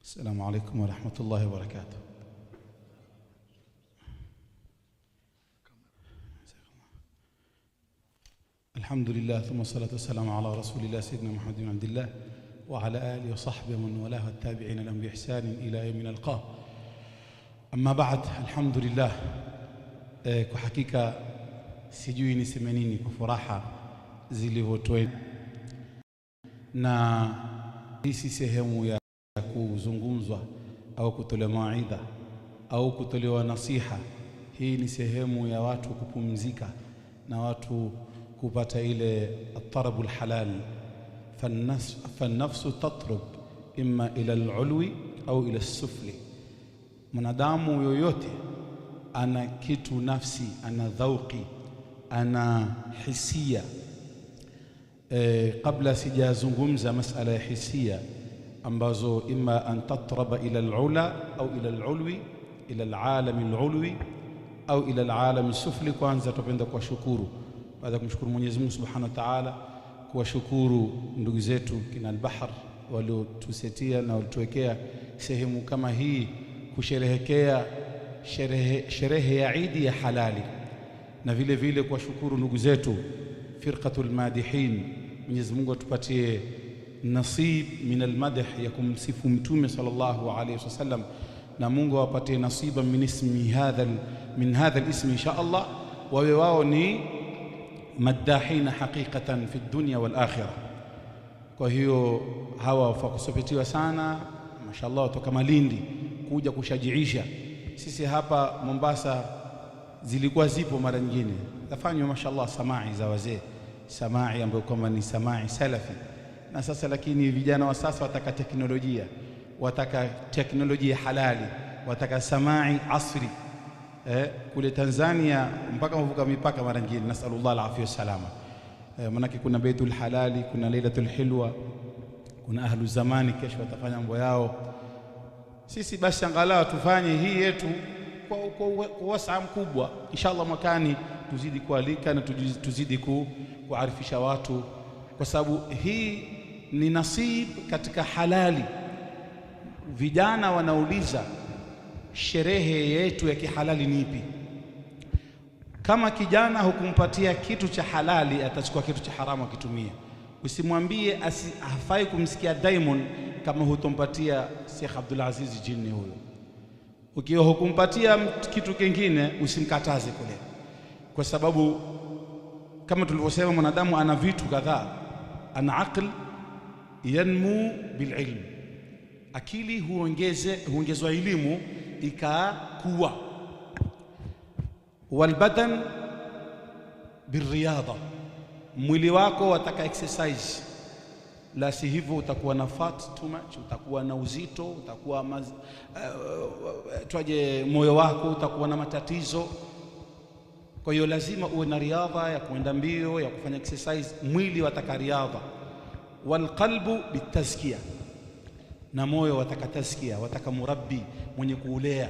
السلام عليكم ورحمة الله وبركاته. الحمد لله ثم الصلاة والسلام على رسول الله سيدنا محمد بن عبد الله وعلى آله وصحبه ومن والاه والتابعين لهم بإحسان إلى يوم نلقاه. أما بعد, الحمد لله. Kwa hakika sijui niseme nini kwa furaha zilivyotoa, na hii si sehemu ya kuzungumzwa au kutolewa mawaidha au kutolewa nasiha. Hii ni sehemu ya watu kupumzika na watu kupata ile at-tarab al-halal. فالنفس تطرب إما إلى العلو أو إلى السفل. Mwanadamu yoyote ana kitu nafsi, ana dhauqi, ana hisia. Kabla sijazungumza masala ya hisia ambazo imma an tatraba ila al-ula au ila al-ulwi, ila al-alam al-ulwi au ila al-alam al-sufli, kwanza tupenda kuwashukuru. Baada ya kumshukuru Mwenyezi Mungu Subhanahu wa Ta'ala, kuwashukuru ndugu zetu kina al-Bahr waliotusetia na walituwekea sehemu kama hii kusherehekea sherehe ya Eid ya halali, na vile vile kuwashukuru ndugu zetu firqatul madihin. Mwenyezi Mungu atupatie nasib min almadh ya kumsifu mtume sallallahu alayhi wasallam, na Mungu awapatie nasiba min hadha alism insha Allah, wawe wao ni madahina haqiqatan fi dunya wal akhirah. Kwa hiyo hawa wafakusopetiwa sana mashallah kutoka Malindi kuja kushajiisha. Sisi hapa Mombasa zilikuwa zipo mara nyingine zafanywa mashallah samai za wazee, samai ambayo kama ni samai salafi, na sasa lakini vijana wa sasa wataka teknolojia halali, wataka samai asri. Kule Tanzania mpaka mvuka mipaka mara nyingine, nasallallahu alafia wasalama. Manake kuna baitul halali, kuna lailatul hilwa, kuna ahlu zamani kesho watafanya mambo yao. Sisi basi angalau tufanye hii yetu kwa wasaa mkubwa. Inshallah mwakani tuzidi kualika na tuzidi kuarifisha watu, kwa sababu hii ni nasib katika halali. Vijana wanauliza sherehe yetu ya kihalali ni ipi? Kama kijana hukumpatia kitu cha halali, atachukua kitu cha haramu akitumia. Usimwambie hafai kumsikia Diamond kama hutompatia Sheikh Abdul Aziz Jini huyo. Ukiwa hukumpatia kitu kingine usimkataze kule, kwa sababu kama tulivyosema mwanadamu ana vitu kadhaa. Ana aql yanmu bil ilm, akili huongezwa elimu ikakuwa. Wal badan bil riyadha, mwili wako wataka exercise, la si hivyo utakuwa na fat too much, utakuwa na uzito, utakuwa moyo wako utakuwa na matatizo. Kwa hiyo lazima uwe na riadha ya kuenda mbio, ya kufanya exercise. Mwili wataka riadha. Wal qalbu bitazkiya, na moyo wataka tazkiya, wataka murabbi mwenye kuulea.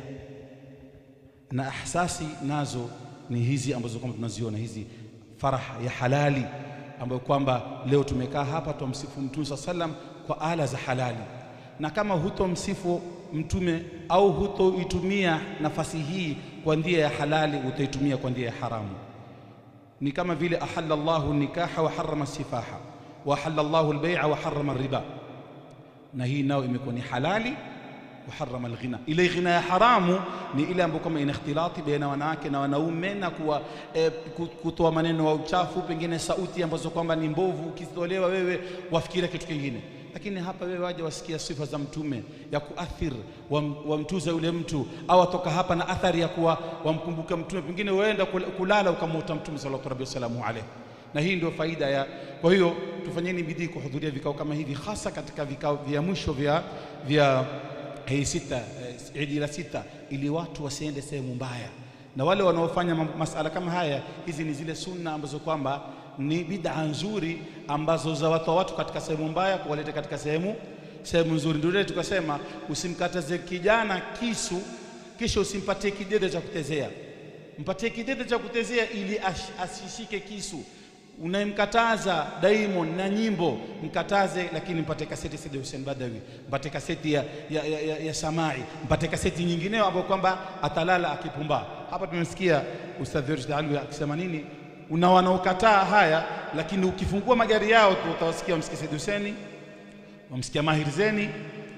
Na ahsasi nazo ni hizi ambazo kama tunaziona hizi faraha ya halali, ambayo kwamba leo tumekaa hapa tumsifu Mtume sallam kwa ala za halali. Na kama hutomsifu Mtume au hutoitumia nafasi hii kwa njia ya halali, utaitumia kwa njia ya haramu. Ni kama vile ahalla Allahu nikaha wa harrama sifaha, wa ahalla Allahu albay'a wa harrama riba. Na hii nao imekuwa ni halali wa harrama alghina. Ile ghina ya haramu ni ile ambayo kama ina ikhtilati baina wanawake na wanaume, na kutoa maneno wa uchafu, pengine sauti ambazo kwamba ni mbovu, ukitolewa wewe wafikiria kitu kingine. Lakini hapa wewe waje wasikia sifa za Mtume ya kuathir wamtuza yule mtu, au atoka hapa na athari ya kuwa wamkumbuka Mtume, pengine waenda kulala ukamwota Mtume sallallahu alaihi wasallam alayhi. Na hii ndio faida ya. Kwa hiyo tufanyeni bidii kuhudhuria vikao kama hivi, hasa katika vikao vya mwisho vya hii Eid la sita, ili watu wasiende sehemu mbaya. Na wale wanaofanya masala kama haya, hizi ni zile sunna ambazo kwamba ni bid'a nzuri ambazo za watu katika sehemu mbaya kuwaleta katika sehemu nzuri. Ndio tukasema usimkataze kijana kisu kisha usimpatie kidede cha kutezea. Mpatie kidede cha kutezea ili asishike kisu. unayemkataza Diamond na nyimbo mkataze, lakini mpate kaseti Said Hussein Badawi, mpate kaseti ya Samai, mpate kaseti nyingineyo ambayo kwamba atalala akipumba. Hapa tumesikia Ustadh Rashid Alwi akisema nini, una wanaokataa haya, lakini ukifungua magari yao tu utawasikia wamsikia Said Hussein, wamsikia Mahir Zeni,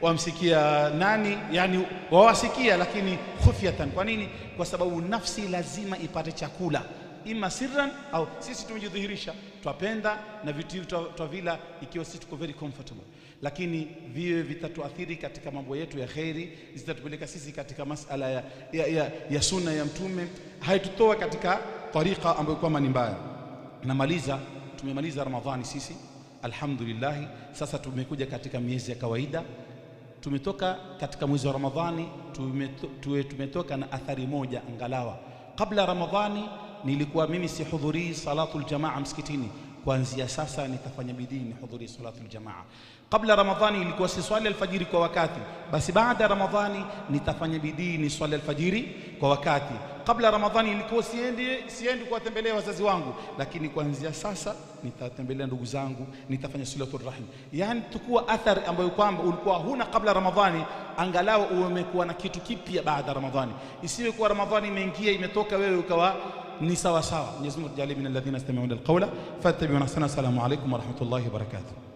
wamsikia nani, yani wawasikia lakini khufyatan. Kwa nini? Kwa sababu nafsi lazima ipate chakula, ima sirran au sisi tumejidhihirisha twapenda na vitu twavila ikiwa sisi tuko very comfortable, lakini viwe vitatuathiri katika mambo yetu ya khairi, zitatupeleka sisi katika masala ya sunna ya Mtume, haitutoa katika tariqa ambayo kwamba ni mbaya. Tumemaliza Ramadhani sisi alhamdulillah. Sasa tumekuja katika miezi ya kawaida. Tumetoka katika mwezi wa Ramadhani, tumetoka na athari moja angalawa. Kabla Ramadhani nilikuwa mimi sihudhurii salatul jamaa msikitini. Kuanzia sasa nitafanya bidii nihudhurie salatul jamaa. Kabla Ramadhani ilikuwa si swali alfajiri kwa wakati, basi baada ya Ramadhani nitafanya bidii ni swali alfajiri kwa wakati. Kabla Ramadhani ilikuwa siendi kuwatembelea wazazi wangu, lakini kuanzia sasa nitatembelea ndugu zangu, nitafanya silatul rahim. Yani tukua athari ambayo kwamba ulikuwa huna kabla Ramadhani, angalau umekuwa na kitu kipya baada Ramadhani. Isiwe kuwa Ramadhani imeingia imetoka wewe ukawa ni sawa sawa. Mwenyezi Mungu tujalie min alladhina yastami'una alqawla fattabi'una ahsana. Assalamu alaykum wa rahmatullahi wa barakatuh.